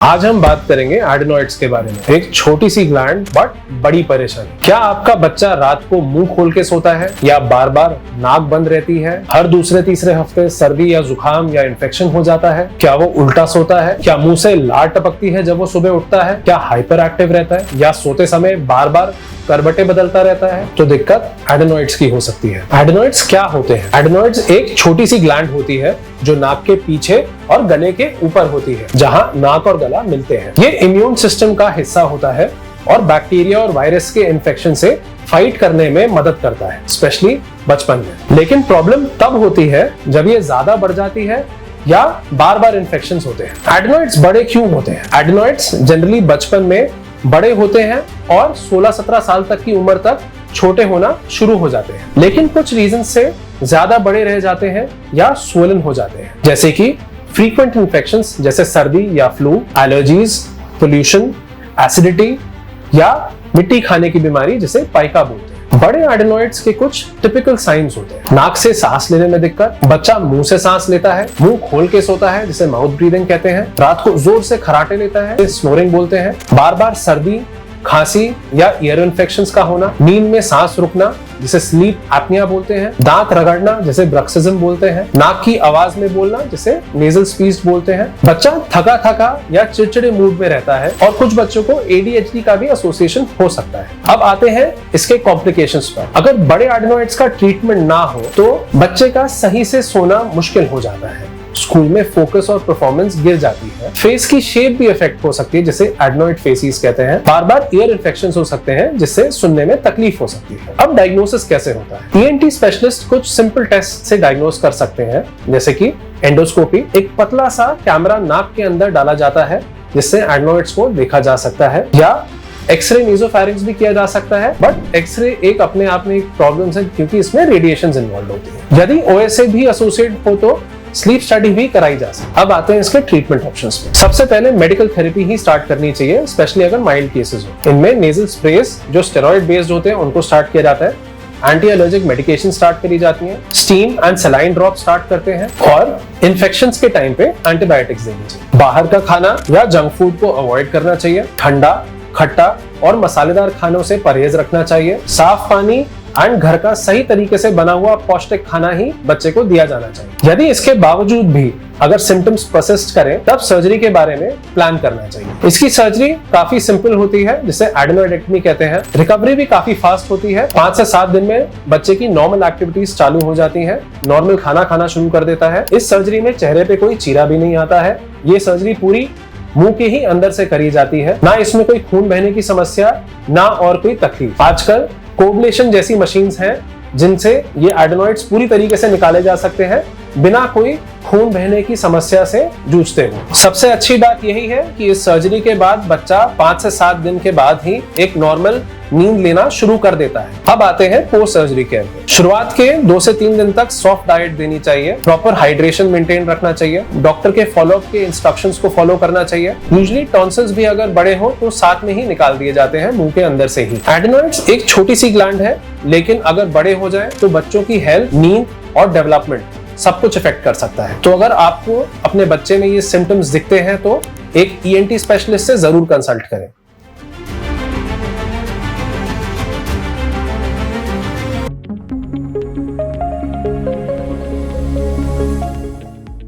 आज हम बात करेंगे एडेनोइड्स के बारे में। एक छोटी सी ग्लैंड बट बड़ी परेशानी। क्या आपका बच्चा रात को मुंह खोल के सोता है या बार बार नाक बंद रहती है? हर दूसरे तीसरे हफ्ते सर्दी या जुकाम या इन्फेक्शन हो जाता है? क्या वो उल्टा सोता है? क्या मुंह से लार टपकती है जब वो सुबह उठता है? क्या हाइपर एक्टिव रहता है या सोते समय बार बार करवटें बदलता रहता है? तो दिक्कत एडेनोइड्स की हो सकती है। एडेनोइड्स क्या होते हैं? एडेनोइड्स एक छोटी सी ग्लैंड होती है जो नाक के पीछे और गले के ऊपर होती है, जहां नाक और गला मिलते हैं। ये इम्यून सिस्टम का हिस्सा होता है और बैक्टीरिया और वायरस के इन्फेक्शन से फाइट करने में मदद करता है, स्पेशली बचपन में। लेकिन प्रॉब्लम तब होती है जब ये ज्यादा बढ़ जाती है या बार बार इन्फेक्शंस होते हैं। एडेनोइड्स बड़े क्यों होते हैं? एडेनोइड्स जनरली बचपन में बड़े होते हैं और 16-17 साल तक की उम्र तक छोटे होना शुरू हो जाते हैं, लेकिन कुछ रीजन से ज्यादा बड़े रह जाते हैं या स्वोलन हो जाते हैं, जैसे कि फ्रीक्वेंट इन्फेक्शंस जैसे सर्दी या फ्लू, एलर्जीज, पोल्यूशन, एसिडिटी या मिट्टी खाने की बीमारी जिसे पाइका बोलते हैं। बड़े एडेनोइड्स के कुछ टिपिकल साइंस होते हैं। नाक से सांस लेने में दिक्कत, बच्चा मुंह से सांस लेता है, मुंह खोल के सोता है जिसे माउथ ब्रीदिंग कहते हैं, रात को जोर से खराटे लेता है, स्नोरिंग बोलते हैं, बार बार सर्दी, खांसी या ईयर इन्फेक्शंस का होना, नींद में सांस रुकना जिसे स्लीप एपनिया बोलते हैं, दांत रगड़ना जिसे ब्रक्सिज्म बोलते हैं, नाक की आवाज में बोलना जिसे नेजल स्पीच बोलते हैं, बच्चा थका थका या चिड़चिड़े मूड में रहता है और कुछ बच्चों को ADHD का भी एसोसिएशन हो सकता है। अब आते हैं इसके कॉम्प्लिकेशंस पर। अगर बड़े एडेनोइड्स का ट्रीटमेंट ना हो तो बच्चे का सही से सोना मुश्किल हो जाता है, स्कूल में फोकस और परफॉर्मेंस गिर जाती है, फेस की शेप भी इफेक्ट हो सकती है जिसे एडेनोइड फेसिस कहते हैं, बार बार ईयर इन्फेक्शंस हो सकते हैं जिससे सुनने में तकलीफ हो सकती है। अब डायग्नोसिस कैसे होता है? ENT स्पेशलिस्ट कुछ सिंपल टेस्ट से डायग्नोस कर सकते हैं, जैसे कि एंडोस्कोपी। एक पतला सा कैमरा नाक के अंदर डाला जाता है जिससे एडेनोइड्स को देखा जा सकता है, या एक्सरे नेसोफैरिंक्स भी किया जा सकता है, बट एक्सरे एक अपने आप में एक प्रॉब्लम है क्योंकि इसमें रेडिएशंस इन्वॉल्व होती है। यदि OSA भी एसोसिएट हो तो स्लीप स्टडी भी कराई जा सकती है। अब आते हैं इसके ट्रीटमेंट ऑप्शंस पे। सबसे पहले मेडिकल थेरेपी ही स्टार्ट करनी चाहिए, स्पेशली अगर माइल्ड केसेस हो। इनमें नेजल स्प्रेज जो स्टेरॉइड बेस्ड होते हैं उनको स्टार्ट किया जाता है, एंटी एलर्जिक मेडिकेशन स्टार्ट करी जाती है, steam and saline drop start करते हैं और इन्फेक्शंस के टाइम पे एंटीबायोटिक्स देनी चाहिए। बाहर का खाना या जंक फूड को अवॉइड करना चाहिए, ठंडा, खट्टा और मसालेदार खानों से परहेज रखना चाहिए, साफ पानी एंड घर का सही तरीके से बना हुआ पौष्टिक खाना ही बच्चे को दिया जाना चाहिए। यदि इसके बावजूद भी अगर सिम्टम्स परसिस्ट करें तब सर्जरी के बारे में प्लान करना चाहिए। इसकी सर्जरी काफी सिंपल होती है जिसे एडेनोइडेक्टमी कहते हैं। रिकवरी भी काफी फास्ट होती है, 5 से 7 दिन में बच्चे की नॉर्मल एक्टिविटीज चालू हो जाती है, नॉर्मल खाना खाना शुरू कर देता है। इस सर्जरी में चेहरे पे कोई चीरा भी नहीं आता है। ये सर्जरी पूरी मुंह के ही अंदर से करी जाती है, ना इसमें कोई खून बहने की समस्या ना और कोई तकलीफ। आजकल कोबलेशन जैसी मशीन्स हैं जिनसे ये एडेनोइड्स पूरी तरीके से निकाले जा सकते हैं बिना कोई खून बहने की समस्या से जूझते हुए। सबसे अच्छी बात यही है कि इस सर्जरी के बाद बच्चा 5 से 7 दिन के बाद ही एक नॉर्मल नींद लेना शुरू कर देता है। अब आते हैं पोस्ट सर्जरी केयर पे। शुरुआत के 2 से 3 दिन तक सॉफ्ट डाइट देनी चाहिए, प्रॉपर हाइड्रेशन मेंटेन रखना चाहिए, डॉक्टर के फॉलोअप के इंस्ट्रक्शंस को फॉलो करना चाहिए। यूजुअली टॉन्सिल्स भी अगर बड़े हो तो साथ में ही निकाल दिए जाते हैं मुंह के अंदर से ही। एडेनोइड्स एक छोटी सी ग्लैंड है, लेकिन अगर बड़े हो जाए तो बच्चों की हेल्थ, नींद और डेवलपमेंट सब कुछ इफेक्ट कर सकता है। तो अगर आपको अपने बच्चे में ये सिम्टम्स दिखते हैं तो एक ENT स्पेशलिस्ट से जरूर कंसल्ट करें।